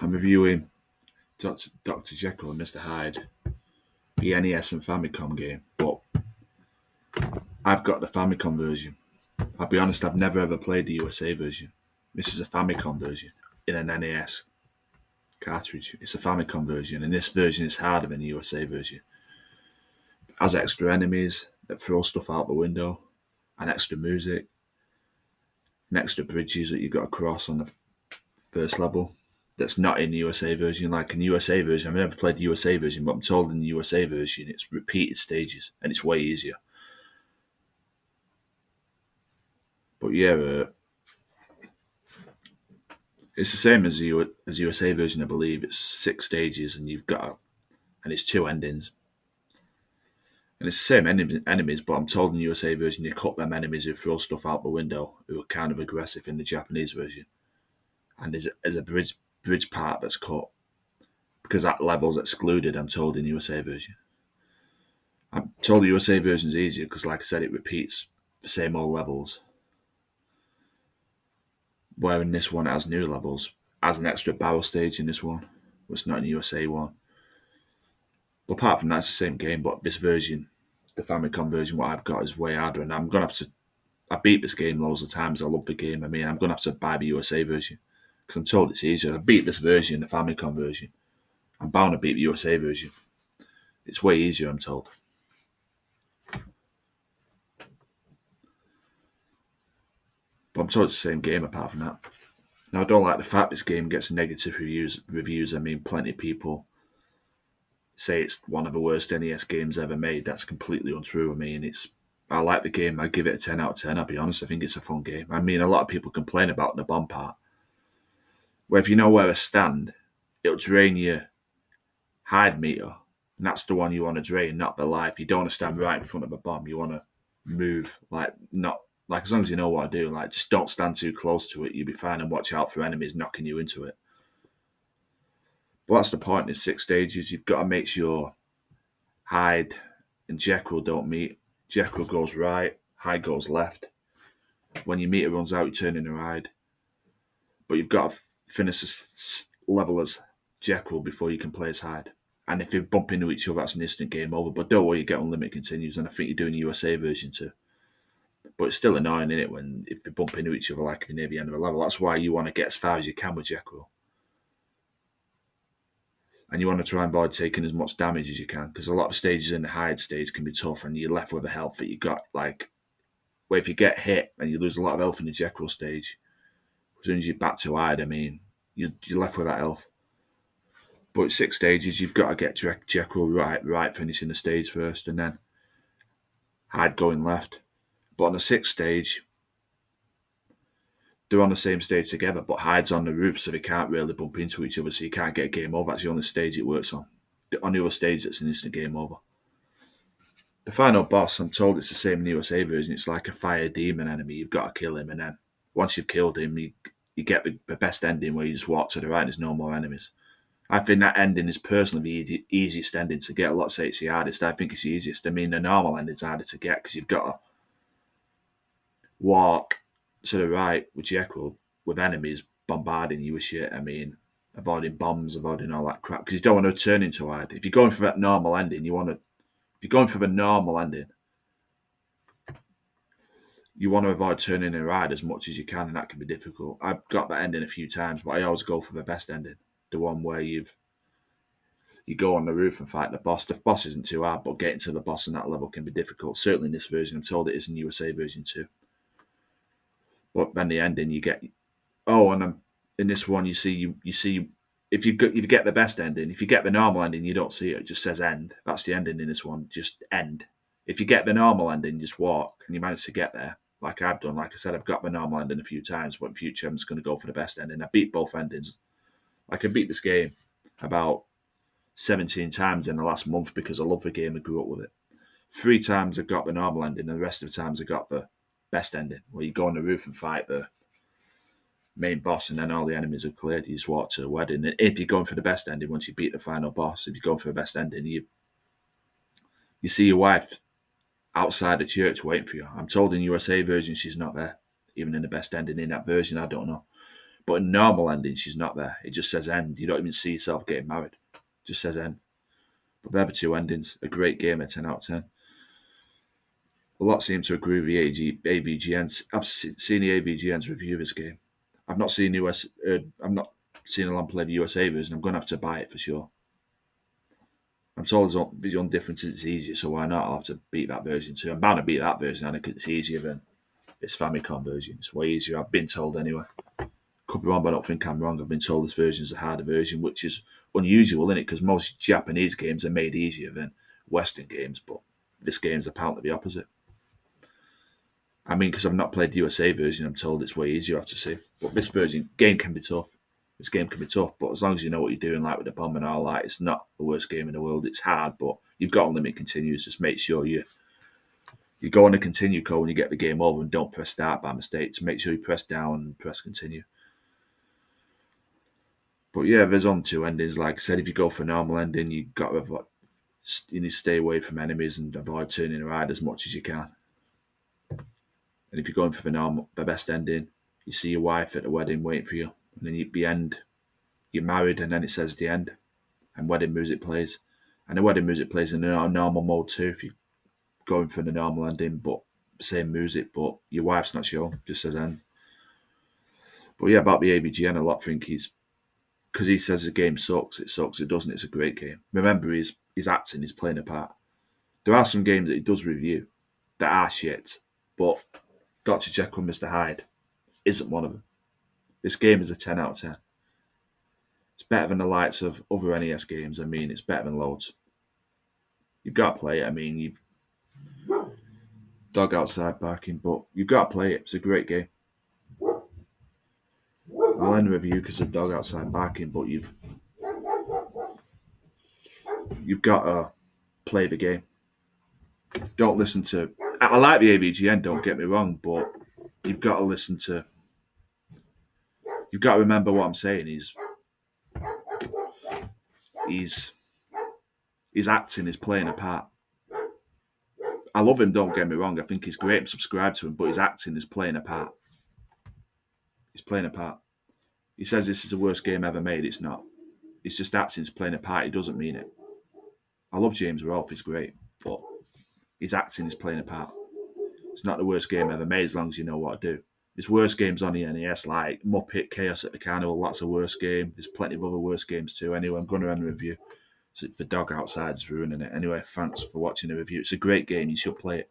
I'm reviewing Dr. Jekyll and Mr. Hyde, the NES and Famicom game, but I've got the Famicom version. I'll be honest, I've never ever played the USA version. This is a Famicom version in an NES cartridge. It's a Famicom version, and this version is harder than the USA version. It has extra enemies that throw stuff out the window, and extra music, and extra bridges that you've got to cross on the first level. That's not in the USA version. Like in the USA version, I've never played the USA version, but I'm told in the USA version it's repeated stages and it's way easier. But yeah, it's the same as the USA version, I believe. It's 6 stages and and it's 2 endings. And it's the same enemies, but I'm told in the USA version you cut them enemies who throw stuff out the window, who are kind of aggressive in the Japanese version. And there's a bridge part that's cut because that level's excluded, I'm told, in the USA version. I'm told the USA version's easier because, like I said, it repeats the same old levels. Where in this one it has new levels, has an extra barrel stage in this one, which is not in the USA one. But apart from that, it's the same game. But this version, the Famicom version, what I've got is way harder, and I'm gonna have to. I beat this game loads of times. I love the game. I mean, I'm gonna have to buy the USA version because I'm told it's easier. I beat this version, the Famicom version. I'm bound to beat the USA version. It's way easier, I'm told. But I'm told it's the same game apart from that. Now, I don't like the fact this game gets negative reviews. I mean, plenty of people say it's one of the worst NES games ever made. That's completely untrue. I mean, I like the game. I give it a 10 out of 10. I'll be honest. I think it's a fun game. I mean, a lot of people complain about the bomb part. Where if you know where to stand, it'll drain your Hyde meter. And that's the one you want to drain, not the life. You don't want to stand right in front of a bomb. You want to move, not as long as you know what to do. Like, just don't stand too close to it. You'll be fine, and watch out for enemies knocking you into it. But that's the point. There's 6 stages. You've got to make sure Hyde and Jekyll don't meet. Jekyll goes right, Hyde goes left. When your meter runs out, you turn in the Hyde. But you've got to finish this level as Jekyll before you can play as Hyde. And if you bump into each other, that's an instant game over. But don't worry, you get unlimited continues. And I think you're doing the USA version too. But it's still annoying, isn't it, if you bump into each other like if you're near the end of a level. That's why you want to get as far as you can with Jekyll. And you want to try and avoid taking as much damage as you can, because a lot of stages in the Hyde stage can be tough, and you're left with the health that you got. Like, where if you get hit and you lose a lot of health in the Jekyll stage, as soon as you're back to Hyde, I mean, you're left with that health. But 6 stages, you've got to get Jekyll right, finishing the stage first, and then Hyde going left. But on the 6th stage, they're on the same stage together, but Hyde's on the roof, so they can't really bump into each other, so you can't get a game over. That's the only stage it works on. On the other stage, it's an instant game over. The final boss, I'm told it's the same in the USA version. It's like a fire demon enemy. You've got to kill him, and then once you've killed him, you get the best ending where you just walk to the right and there's no more enemies. I think that ending is personally the easiest ending to get. A lot say it's the hardest. I think it's the easiest. I mean, the normal ending's harder to get because you've got to walk to the right with Jekyll with enemies bombarding you with shit. I mean, avoiding bombs, avoiding all that crap because you don't want to turn into Hyde. If you're going for that normal ending, if you're going for the normal ending, you want to avoid turning in Hyde as much as you can, and that can be difficult. I've got that ending a few times, but I always go for the best ending, the one where you go on the roof and fight the boss. The boss isn't too hard, but getting to the boss on that level can be difficult. Certainly in this version, I'm told it is in USA version too. But then the ending, you get and in this one, you see if you get the best ending, if you get the normal ending, you don't see it. It just says end. That's the ending in this one. Just end. If you get the normal ending, just walk, and you manage to get there, like I've done. Like I said, I've got the normal ending a few times, but in future, I'm just going to go for the best ending. I beat both endings. I can beat this game about 17 times in the last month because I love the game and grew up with it. 3 times I got the normal ending, and the rest of the times I got the best ending, where you go on the roof and fight the main boss, and then all the enemies are cleared. You just walk to the wedding. And if you're going for the best ending, once you beat the final boss, if you're going for the best ending, you see your wife outside the church waiting for you. I'm told in USA version she's not there, even in the best ending in that version. I don't know, But in normal ending, she's not there. It just says end. You don't even see yourself getting married. It just says end. But the other two endings, a great game, a 10 out of 10. A lot seem to agree with the AVGNs. I've seen the AVGNs review this game. I've not seen I've not seen a long play the USA version. I'm going to have to buy it for sure. I'm told the only difference is it's easier, so why not? I'll have to beat that version too. I'm bound to beat that version, and because it's easier than its Famicom version. It's way easier. I've been told anyway. Could be wrong, but I don't think I'm wrong. I've been told this version is a harder version, which is unusual, isn't it? Because most Japanese games are made easier than Western games, but this game's apparently the opposite. I mean, because I've not played the USA version, I'm told it's way easier. I have to see. But this game can be tough. This game can be tough, but as long as you know what you're doing, like with the bomb and all that, it's not the worst game in the world. It's hard, but you've got to limit continues. Just make sure you go on a continue code when you get the game over and don't press start by mistake. To make sure you press down and press continue. But yeah, there's on two endings. Like I said, if you go for a normal ending, you need to stay away from enemies and avoid turning around as much as you can. And if you're going for the best ending, you see your wife at the wedding waiting for you, and then the end, you're married, and then it says the end, and wedding music plays, and the wedding music plays in a normal mode too. If you're going for the normal ending, but same music, but your wife's not shown, just says end. But yeah, about the ABGN, a lot think because he says the game sucks. It sucks. It doesn't. It's a great game. Remember, he's acting. He's playing a part. There are some games that he does review that are shit, but Dr. Jekyll and Mr. Hyde isn't one of them. This game is a 10 out of 10. It's better than the likes of other NES games. I mean, it's better than loads. You've got to play it. I mean, you've dog outside barking, but you've got to play it. It's a great game. I'll end the review because of dog outside barking, but you've got to play the game. Don't listen to. I like the ABGN. Don't get me wrong, but you've got to listen to. You've got to remember what I'm saying. He's acting. He's playing a part. I love him. Don't get me wrong. I think he's great. I'm subscribed to him, but his acting is playing a part. He's playing a part. He says this is the worst game ever made. It's not. He's just acting. He's playing a part. He doesn't mean it. I love James Rolfe. He's great, but his acting is playing a part. It's not the worst game ever made as long as you know what to do. There's worse games on the NES like Muppet Chaos at the Carnival. That's a worse game. There's plenty of other worse games too. Anyway, I'm going to end the review. So the dog outside's ruining it. Anyway, thanks for watching the review. It's a great game. You should play it.